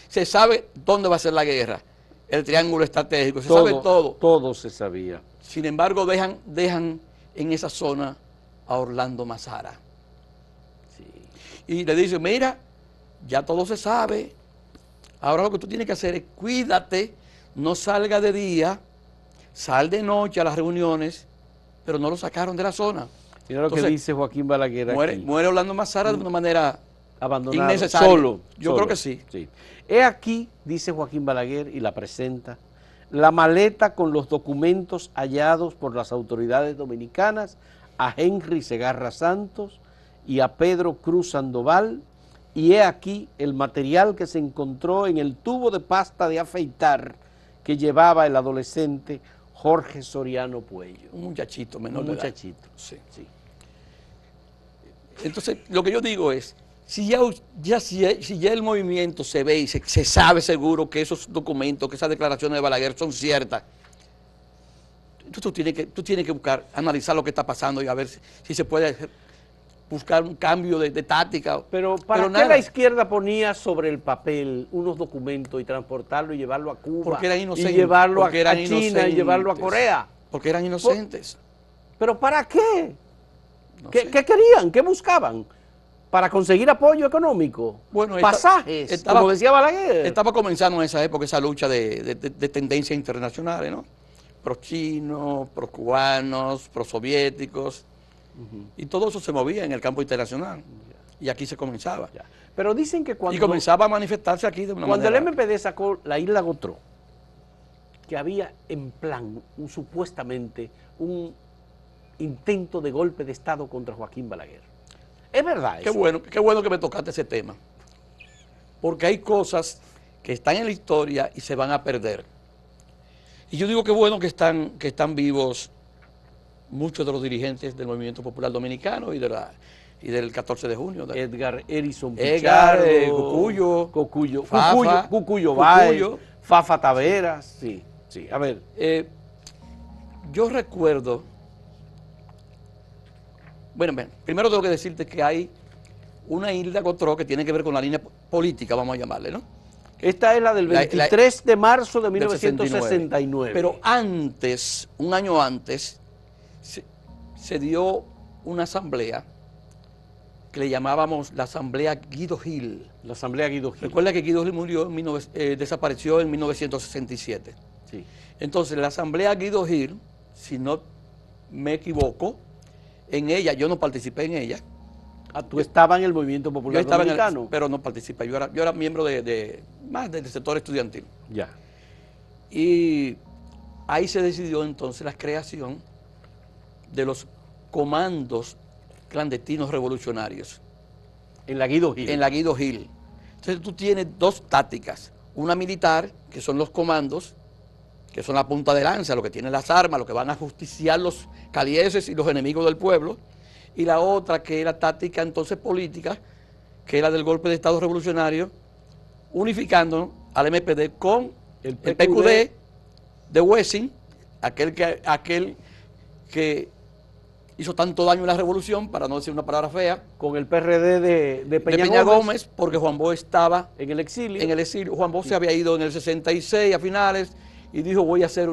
Se sabe dónde va a ser la guerra, el triángulo estratégico, se sabe todo. Todo se sabía. Sin embargo, dejan en esa zona a Orlando Mazara. Sí. Y le dicen, mira, ya todo se sabe, Ahora lo que tú tienes que hacer es cuídate, no salga de día, sal de noche a las reuniones, pero no lo sacaron de la zona. Mira lo que dice Joaquín Balaguer aquí. Muere Orlando Mazara de una manera abandonado, innecesaria. Solo. Creo que sí. He aquí, dice Joaquín Balaguer, y la presenta, la maleta con los documentos hallados por las autoridades dominicanas a Henry Segarra Santos y a Pedro Cruz Sandoval, y he aquí el material que se encontró en el tubo de pasta de afeitar que llevaba el adolescente Jorge Soriano Puello. Un muchachito menor de edad. Sí. Entonces, lo que yo digo es, si ya el movimiento se ve y se sabe seguro que esos documentos, que esas declaraciones de Balaguer son ciertas, entonces tú tienes que buscar, analizar lo que está pasando y a ver si se puede buscar un cambio de táctica. Pero ¿para qué la izquierda ponía sobre el papel unos documentos y transportarlo y llevarlo a Cuba? Porque eran inocentes. Y llevarlo a China y llevarlo a Corea. Porque eran inocentes. ¿Pero para qué? ¿Qué querían? ¿Qué buscaban? ¿Para conseguir apoyo económico? Bueno, pasajes, como decía Balaguer. Estaba comenzando en esa época esa lucha de tendencias internacionales, ¿no? Pro chinos, pro cubanos, pro soviéticos. Y todo eso se movía en el campo internacional. Y aquí se comenzaba. Pero dicen que cuando... Y comenzaba a manifestarse aquí de una manera... Cuando el MPD sacó la isla Gotró, que había en plan, supuestamente, un intento de golpe de Estado contra Joaquín Balaguer. ¿Es verdad eso? Qué bueno que me tocaste ese tema. Porque hay cosas que están en la historia y se van a perder. Y yo digo que bueno que están vivos muchos de los dirigentes del Movimiento Popular Dominicano y del 14 de junio. Edgar Erison Pichardo, Cocuyo Báez, Fafa Taveras, sí. A ver. Yo recuerdo, bueno, primero tengo que decirte que hay una isla Gotró que tiene que ver con la línea política, vamos a llamarle, ¿no? Esta es la del 23 de marzo de 1969. Pero antes, un año antes, se dio una asamblea que le llamábamos la Asamblea Guido Gil. La Asamblea Guido Gil. Recuerda que Guido Gil murió, desapareció en 1967. Sí. Entonces, la Asamblea Guido Gil, si no me equivoco, en ella, yo no participé en ella. Tú estabas en el Movimiento Popular Dominicano. Pero no participé, yo era miembro más del sector estudiantil. Ya. Y ahí se decidió entonces la creación de los comandos clandestinos revolucionarios. En la Guido Gil. En la Guido Gil. Entonces tú tienes dos tácticas, una militar, que son los comandos, que son la punta de lanza, los que tienen las armas, los que van a justiciar los calieses y los enemigos del pueblo, y la otra que es la táctica entonces política, que es la del golpe de Estado revolucionario, unificando al MPD con el PQD de Wessing, aquel que hizo tanto daño en la revolución, para no decir una palabra fea. Con el PRD de Peña Gómez, porque Juan Bosch estaba en el exilio. Juan Bosch se había ido en el 66 a finales y dijo, voy a hacer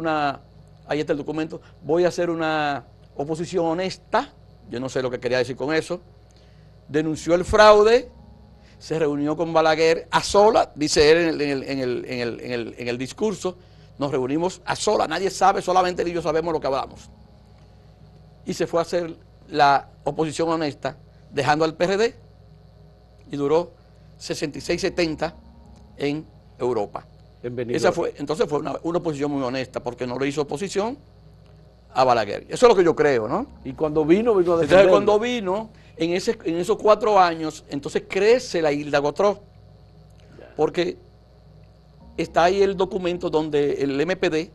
ahí está el documento, voy a hacer una oposición honesta. Yo no sé lo que quería decir con eso. Denunció el fraude, se reunió con Balaguer a sola, dice él en el discurso, nos reunimos a sola, nadie sabe, solamente él y yo sabemos lo que hablamos. Y se fue a hacer la oposición honesta, dejando al PRD, y duró 66-70 en Europa. Entonces fue una oposición muy honesta, porque no le hizo oposición a Balaguer. Eso es lo que yo creo, ¿no? Y cuando vino a defenderlo. Entonces cuando vino, en esos 4 años, entonces crece la isla Gotró, porque está ahí el documento donde el MPD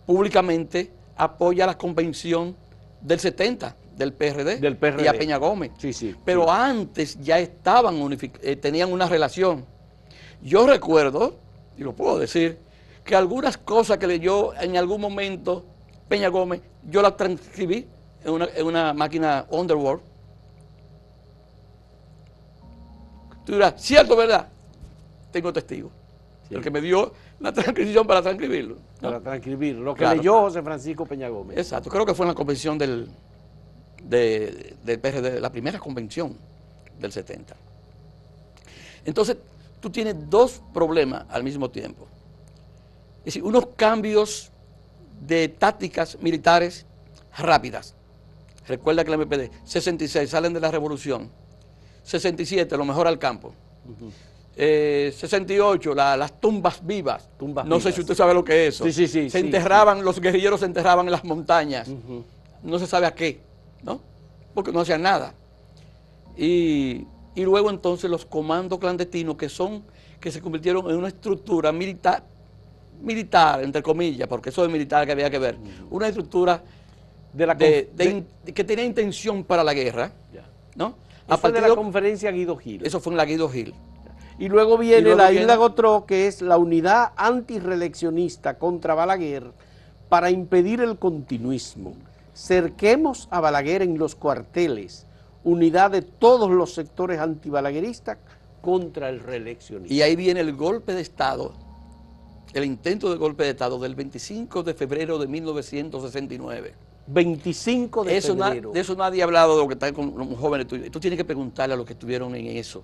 públicamente apoya la convención del 70 del PRD, y a Peña Gómez. Sí. Pero antes ya estaban tenían una relación. Yo recuerdo, y lo puedo decir, que algunas cosas que leyó en algún momento Peña Gómez, yo las transcribí en una máquina Underworld. Tú dirás, ¿cierto, verdad? Tengo testigos. Sí. El que me dio la transcripción para transcribirlo. Para transcribirlo, lo que leyó José Francisco Peña Gómez. Exacto, creo que fue en la convención del PRD, la primera convención del 70. Entonces, tú tienes dos problemas al mismo tiempo. Es decir, unos cambios de tácticas militares rápidas. Recuerda que el MPD, 66 salen de la revolución, 67 lo mejor al campo, 68 las tumbas vivas, no sé si usted sabe lo que es eso, se enterraban, los guerrilleros se enterraban en las montañas, no se sabe a qué, ¿no? Porque no hacían nada. Y luego entonces los comandos clandestinos que se convirtieron en una estructura militar, entre comillas, porque eso de militar que había que ver, una estructura que tenía intención para la guerra, ¿no? A partir de la conferencia Guido Gil. Eso fue en la Guido Gil. Y luego viene la Isla Gotró, que es la unidad antirreeleccionista contra Balaguer para impedir el continuismo. Cerquemos a Balaguer en los cuarteles, unidad de todos los sectores antibalagueristas contra el reeleccionismo. Y ahí viene el golpe de Estado, el intento de golpe de Estado del 25 de febrero de 1969. 25 de febrero. De eso nadie ha hablado, de lo que están con los jóvenes. Tú tienes que preguntarle a los que estuvieron en eso.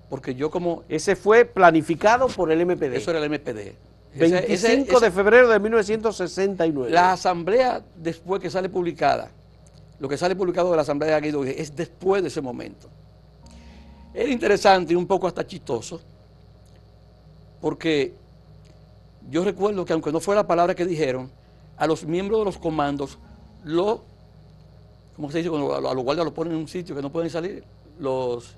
Porque yo como... Ese fue planificado por el MPD. Eso era el MPD. 25 de febrero de 1969. La asamblea, después que sale publicada, lo que sale publicado de la asamblea de Guido es después de ese momento. Era interesante y un poco hasta chistoso, porque yo recuerdo que aunque no fue la palabra que dijeron, a los miembros de los comandos, ¿cómo se dice? Cuando a los guardias los ponen en un sitio que no pueden salir, los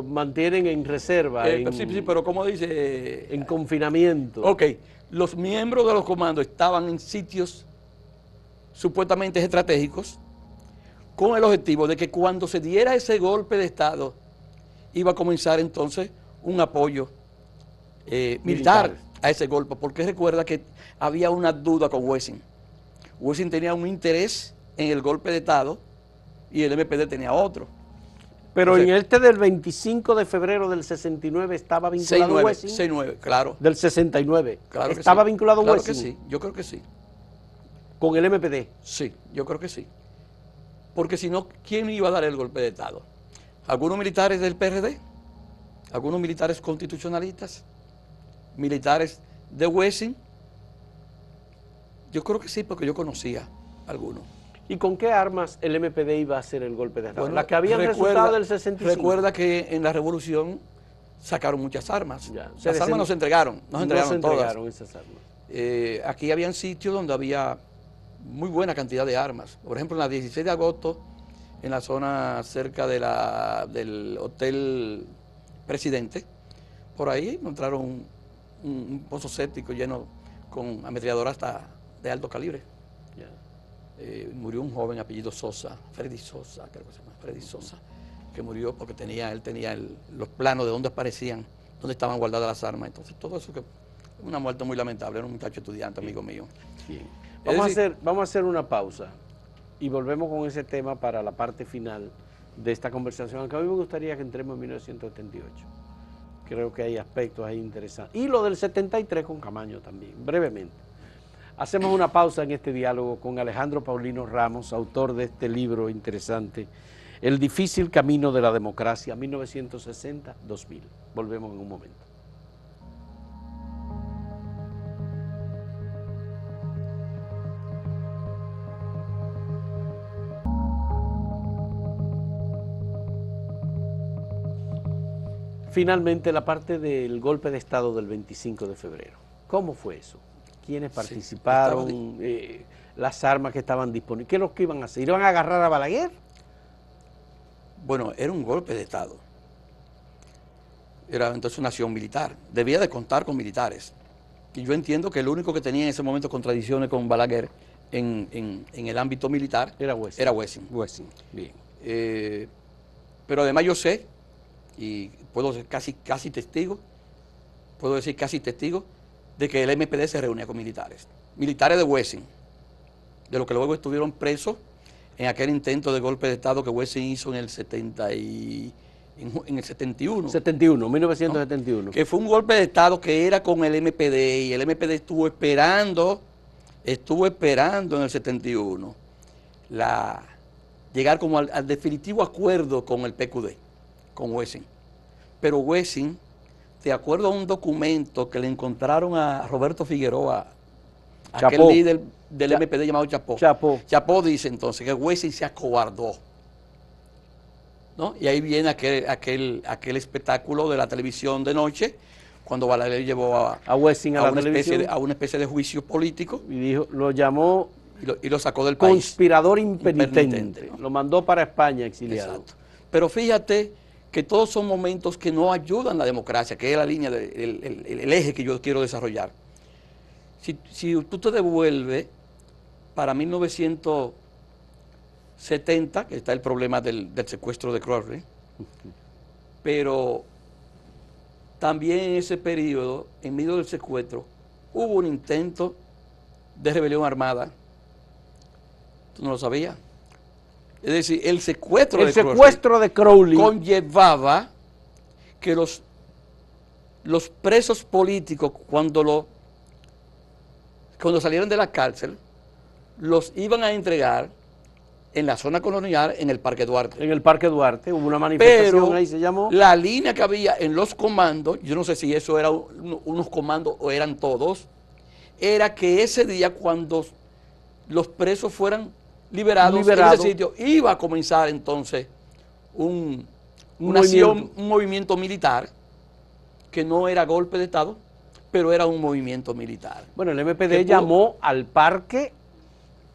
mantienen en reserva. Sí, pero ¿cómo dice? En confinamiento. Ok, los miembros de los comandos estaban en sitios supuestamente estratégicos con el objetivo de que cuando se diera ese golpe de Estado iba a comenzar entonces un apoyo militar a ese golpe, porque recuerda que había una duda con Wessing. Wessing tenía un interés en el golpe de Estado y el MPD tenía otro. Pero entonces, en este del 25 de febrero del 69 estaba vinculado Wessing. 69, claro. Del 69. Claro que ¿Estaba sí. vinculado Claro Wessing? Que sí, yo creo que sí. ¿Con el MPD? Sí, yo creo que sí. Porque si no, ¿quién iba a dar el golpe de Estado? ¿Algunos militares del PRD? ¿Algunos militares constitucionalistas? ¿Militares de Wessing? Yo creo que sí, porque yo conocía algunos. ¿Y con qué armas el MPD iba a hacer el golpe de Estado? Bueno, las que habían resultado del 65. Recuerda que en la revolución sacaron muchas armas. Las armas no se entregaron, no se entregaron todas. Esas armas. Aquí habían sitios donde había muy buena cantidad de armas. Por ejemplo, en la 16 de agosto, en la zona cerca del Hotel Presidente, por ahí encontraron un pozo séptico lleno con ametralladoras hasta de alto calibre. Murió un joven apellido Sosa, Freddy Sosa, creo que se llama, Freddy Sosa, que murió porque él tenía los planos de dónde aparecían, dónde estaban guardadas las armas. Entonces todo eso, que una muerte muy lamentable, era un muchacho estudiante, amigo mío. Bien. Vamos a hacer una pausa y volvemos con ese tema para la parte final de esta conversación, aunque a mí me gustaría que entremos en 1978. Creo que hay aspectos ahí interesantes. Y lo del 73 con Camaño también, brevemente. Hacemos una pausa en este diálogo con Alejandro Paulino Ramos, autor de este libro interesante, El difícil camino de la democracia, 1960-2000. Volvemos en un momento. Finalmente, la parte del golpe de Estado del 25 de febrero. ¿Cómo fue eso? ¿Quiénes participaron? Las armas que estaban disponibles. ¿Qué es lo que iban a hacer? ¿Iban a agarrar a Balaguer? Bueno, era un golpe de Estado. Era entonces una acción militar. Debía de contar con militares. Y yo entiendo que el único que tenía en ese momento contradicciones con Balaguer en el ámbito militar era Wessing. Era Wessing. Bien. Pero además yo sé, y puedo ser casi testigo, de que el MPD se reunía con militares de Wessing, de los que luego estuvieron presos en aquel intento de golpe de Estado que Wessing hizo en el 71. 1971. ¿No? Que fue un golpe de Estado que era con el MPD, y el MPD estuvo esperando en el 71 llegar como al definitivo acuerdo con el PQD, con Wessing, pero Wessing, de acuerdo a un documento que le encontraron a Roberto Figueroa, aquel líder del MPD llamado Chapó dice entonces que Wessing se acobardó, ¿no? Y ahí viene aquel espectáculo de la televisión de noche, cuando Balaguer llevó a Wessing a una especie de juicio político. Y dijo, lo llamó y lo sacó del país. Conspirador impenitente, ¿no? Lo mandó para España exiliado. Exacto. Pero fíjate que todos son momentos que no ayudan a la democracia, que es la línea, el eje que yo quiero desarrollar. Si tú te devuelves para 1970, que está el problema del secuestro de Crowley, pero también en ese periodo, en medio del secuestro, hubo un intento de rebelión armada. ¿Tú no lo sabías? Es decir, el secuestro de Crowley conllevaba que los presos políticos, cuando salieron de la cárcel, los iban a entregar en la zona colonial, en el Parque Duarte. En el Parque Duarte hubo una manifestación, pero ahí se llamó. La línea que había en los comandos, yo no sé si eso era unos comandos o eran todos, era que ese día, cuando los presos fueran liberados en ese sitio, iba a comenzar entonces un movimiento militar, que no era golpe de Estado, pero era un movimiento militar. Bueno, el MPD llamó al parque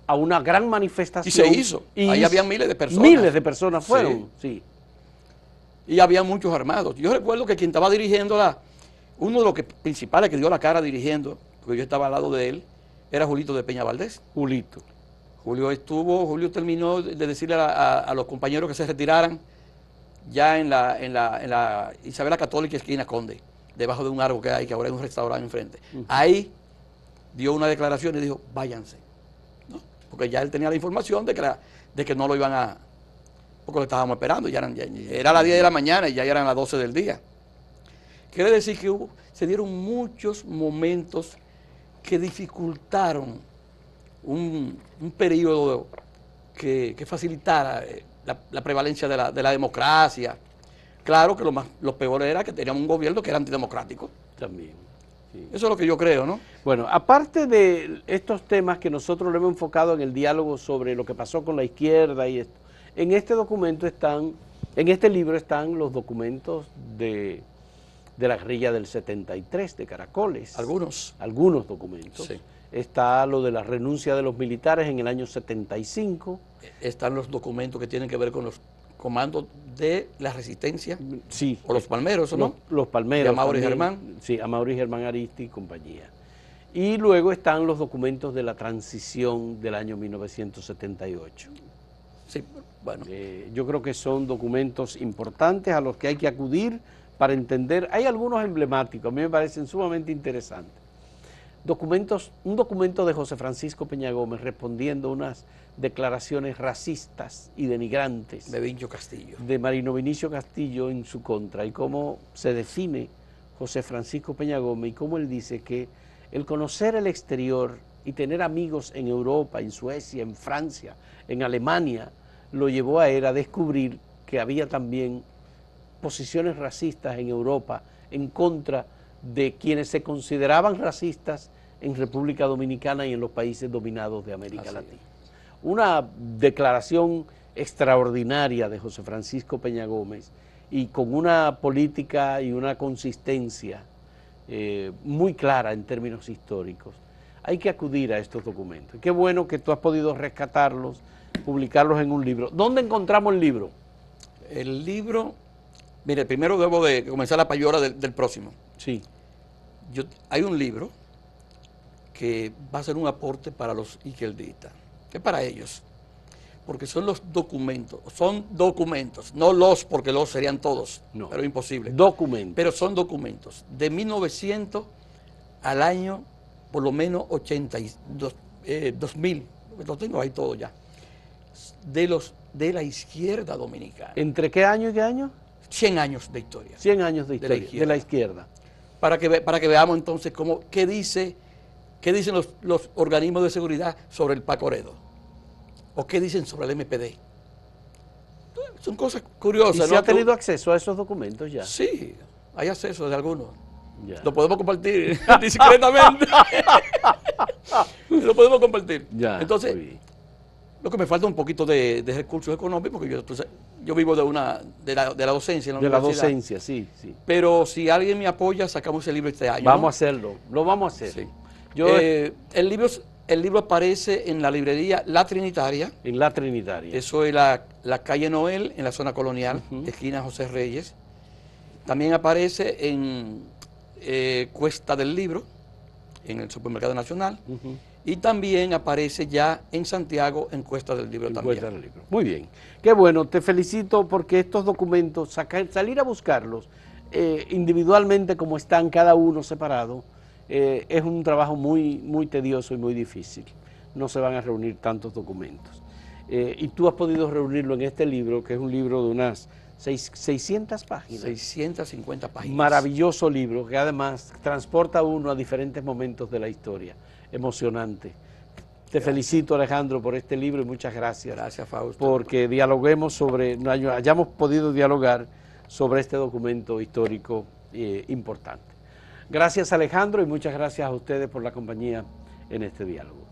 a una gran manifestación. Y se hizo. Ahí había miles de personas. Miles de personas fueron, sí. Y había muchos armados. Yo recuerdo que quien estaba dirigiendo uno de los principales que dio la cara dirigiendo, porque yo estaba al lado de él, era Julito de Peña Valdés. Julio terminó de decirle a los compañeros que se retiraran ya en la Isabela Católica, esquina Conde, debajo de un árbol que hay, que ahora hay un restaurante enfrente. Ahí dio una declaración y dijo, váyanse, ¿no? Porque ya él tenía la información de que no lo iban a... porque lo estábamos esperando, era las 10 de la mañana y ya eran las 12 del día. Quiere decir que se dieron muchos momentos que dificultaron un periodo que facilitara la prevalencia de la democracia. Claro que lo peor era que teníamos un gobierno que era antidemocrático. También. Sí. Eso es lo que yo creo, ¿no? Bueno, aparte de estos temas que nosotros lo hemos enfocado en el diálogo sobre lo que pasó con la izquierda y esto, en este libro están los documentos de la guerrilla del 73, de Caracoles. Algunos documentos. Sí. Está lo de la renuncia de los militares en el año 75. Están los documentos que tienen que ver con los comandos de la resistencia. Sí. O los palmeros, ¿no? Los palmeros. De Amaury Germán. Sí, Amaury Germán Aristi y compañía. Y luego están los documentos de la transición del año 1978. Sí, bueno. Yo creo que son documentos importantes a los que hay que acudir para entender. Hay algunos emblemáticos, a mí me parecen sumamente interesantes. Un documento de José Francisco Peña Gómez respondiendo a unas declaraciones racistas y denigrantes de Marino Vinicio Castillo en su contra, y cómo se define José Francisco Peña Gómez y cómo él dice que el conocer el exterior y tener amigos en Europa, en Suecia, en Francia, en Alemania, lo llevó a él a descubrir que había también posiciones racistas en Europa en contra de quienes se consideraban racistas en República Dominicana y en los países dominados de América Latina. Una declaración extraordinaria de José Francisco Peña Gómez, y con una política y una consistencia muy clara en términos históricos. Hay que acudir a estos documentos. Y qué bueno que tú has podido rescatarlos, publicarlos en un libro. ¿Dónde encontramos el libro? El libro, mire, primero debo de comenzar la payola del próximo. Sí. Hay un libro que va a ser un aporte para los izquierdistas, que es para ellos, porque son documentos, no porque los serían todos, no, pero imposible. Documentos. Pero son documentos de 1900 al año, por lo menos 2000, lo tengo ahí todo ya, de la izquierda dominicana. ¿Entre qué año y qué año? 100 años de historia. 100 años de historia de la izquierda. Para que veamos entonces qué dicen los organismos de seguridad sobre el Pacoredo, o qué dicen sobre el MPD. son cosas curiosas. ¿Y se ha tenido acceso a esos documentos ya? Sí, hay acceso de algunos. Ya. Lo podemos compartir discretamente. Lo podemos compartir. Ya, entonces, lo que me falta un poquito de recursos económicos, porque yo vivo de la docencia en la universidad. De la docencia, sí. Pero si alguien me apoya, sacamos ese libro este año. Vamos a hacerlo, lo vamos a hacer. Sí. El libro aparece en la librería La Trinitaria. En La Trinitaria. Eso es la calle Noel, en la zona colonial, esquina José Reyes. También aparece en Cuesta del Libro, en el Supermercado Nacional. Y también aparece ya en Santiago, en Cuesta del Libro también. Cuesta del Libro. Muy bien. Qué bueno, te felicito porque estos documentos, salir a buscarlos individualmente como están cada uno separado, es un trabajo muy tedioso y muy difícil. No se van a reunir tantos documentos. Y tú has podido reunirlo en este libro, que es un libro de unas 600 páginas. 650 páginas. Maravilloso libro, que además transporta a uno a diferentes momentos de la historia. Emocionante. Te felicito, Alejandro, por este libro y muchas gracias. Gracias, Fausto. Porque hayamos podido dialogar sobre este documento histórico importante. Gracias, Alejandro, y muchas gracias a ustedes por la compañía en este diálogo.